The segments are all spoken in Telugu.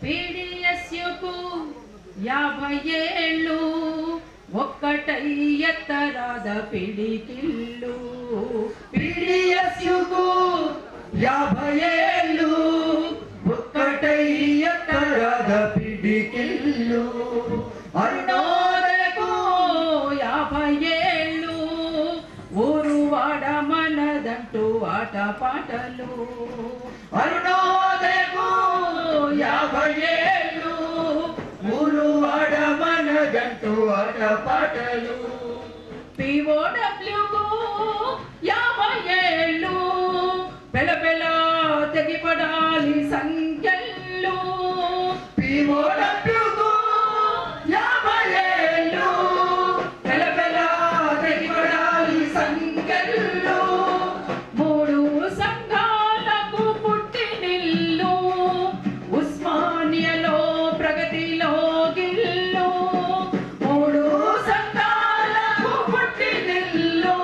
పీడిఎస్యుకు 50 ఏళ్ళు ఒక్కటై ఎత్తరాద పిడికిళ్ళు. పీడిఎస్యుకు 50 ఏళ్ళు ఒక్కటై ఎత్తరాద పిడికిళ్ళు. అరుణోదయకు 50 ఏళ్ళు ఊరు వాడ మనదంటూ ఆటపాటలు. అరుణోదయకు 50 ఏళ్ళు ఊరు వాడ మనదంటూ ఆటపాటలు. పిఓడబ్ల్యూకు 50 ఏళ్ళు పెళపెళ తెగిపడాలి సంఖ్యలు. పిఓడబ్ల్యూకు 50 ఏళ్ళు పెళపెళ తెగిపడాలి సంఖ్యలు. 3 సంఘాలకు పుట్టినిల్లు ఉస్మానియాలో ప్రగతిలో గిల్లు. 3 సంఘాలకు పుట్టినిల్లు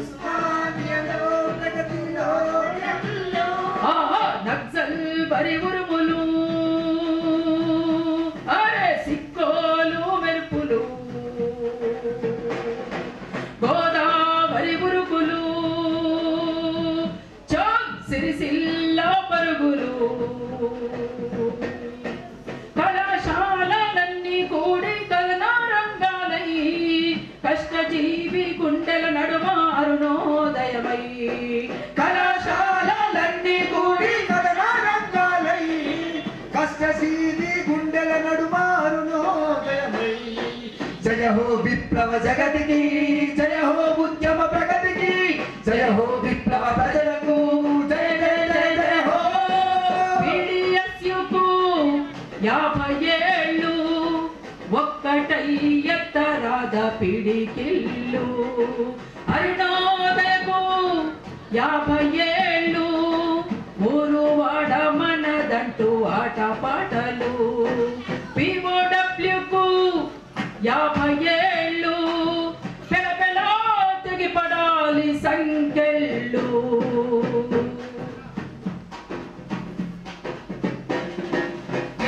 ఉస్మానియాలో ప్రగతిలో గిల్లు. నక్సల్ బరి ఉరుములు అరే సిక్కోలు మెరుపులు గోదావరి ఉరుకులు చౌక్ సిరిసిల్ల పరుగులు. కళాశాలలన్నీ కూడి కథనారంగాలై కష్టజీవి గుండెల నడుమ అరుణోదయమై. కళాశాలలన్నీ కూడి కథనారంగాలై కష్టజీవి గుండెల నడుమ అరుణోదయమై. జయ హో విప్లవ జగతికి, జయ హో ఉద్యమ ప్రగతికి, జయ హో విప్లవ ప్రజలకు, జయ జయ జయ జయ హో. పీడిఎస్యుకు 50 ఏళ్ళు ఒక్కటై ఎత్తరాద పిడికిళ్ళు. అరుణోదయకు 50 ఏళ్ళు ఊరు వాడ మనదంటూ ఆటపాటలు. పిఓడబ్ల్యూకు 50 ఏళ్ళు పెళపెళ తెగిపడాలి సంఖ్యలు.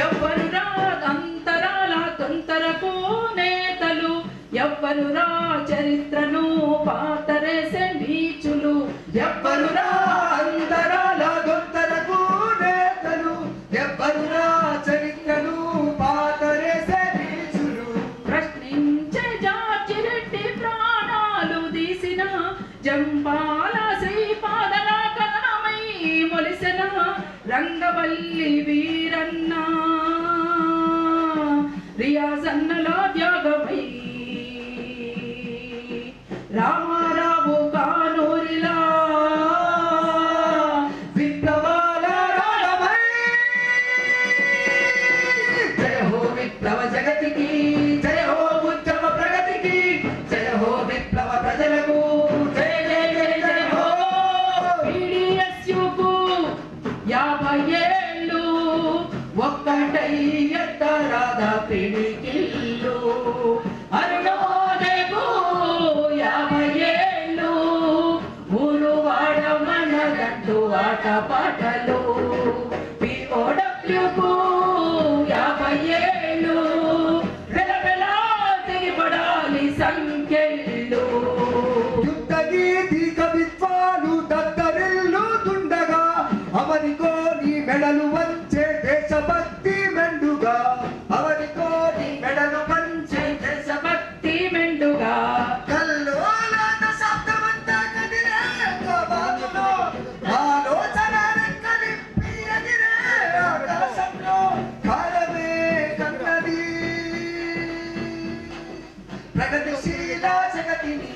ఎవ్వరురా అంతరాల తొంతరకు నేతలు, ఎవ్వరురా చరిత్రను పాతరేసే నీచులు. ఎవ్వరురా అంతరాల దొంతరకు నేతలు, ఎవ్వరురా చరిత్రను పాతరేసే నీచులు. ప్రశ్నించే జార్జిరెడ్డి ప్రాణాలు తీసిన జంపాల శ్రీపాదల కథనమై మొలిసిన రంగవల్లి వీరన్న రియాజన్నలో త్యాగమై. రామారావు కానూరిలా విప్లవాల రాగమై. జయ హో విప్లవ జగతికి, జయ హో ఉద్యమ ప్రగతికి, జయ హో విప్లవ ప్రజలకు, జయ జయ జయ జయ హో. పీడిఎస్యుకు 50 ఏళ్ళు ఒక్కటై ఎత్తరాద పిడికిళ్ళు. అరుణోదయకు 50 ఏళ్ళు ఊరు వాడ మనదంటూ ఆటపాటలు. పిఓడబ్ల్యూకు 50 ఏళ్ళు వెలవెల తెగిపడాలి సంఖ్యలు. యుద్ధ గీతి కవిత్వాలు దద్దరిల్లుతుండగా అవనికో నీ మెడలు వంచే దేశభక్తి మెండుగా, అవనికో నీ మెడలు వంచే దేశభక్తి మెండుగా. కల్లోల దశాబ్దమంతా కదిలే కవాతులో, ఆలోచన రెక్కలిప్పి ఎగిరే ఆకాశంలో కాలమే కన్నది ప్రగతిశీల జగతిని.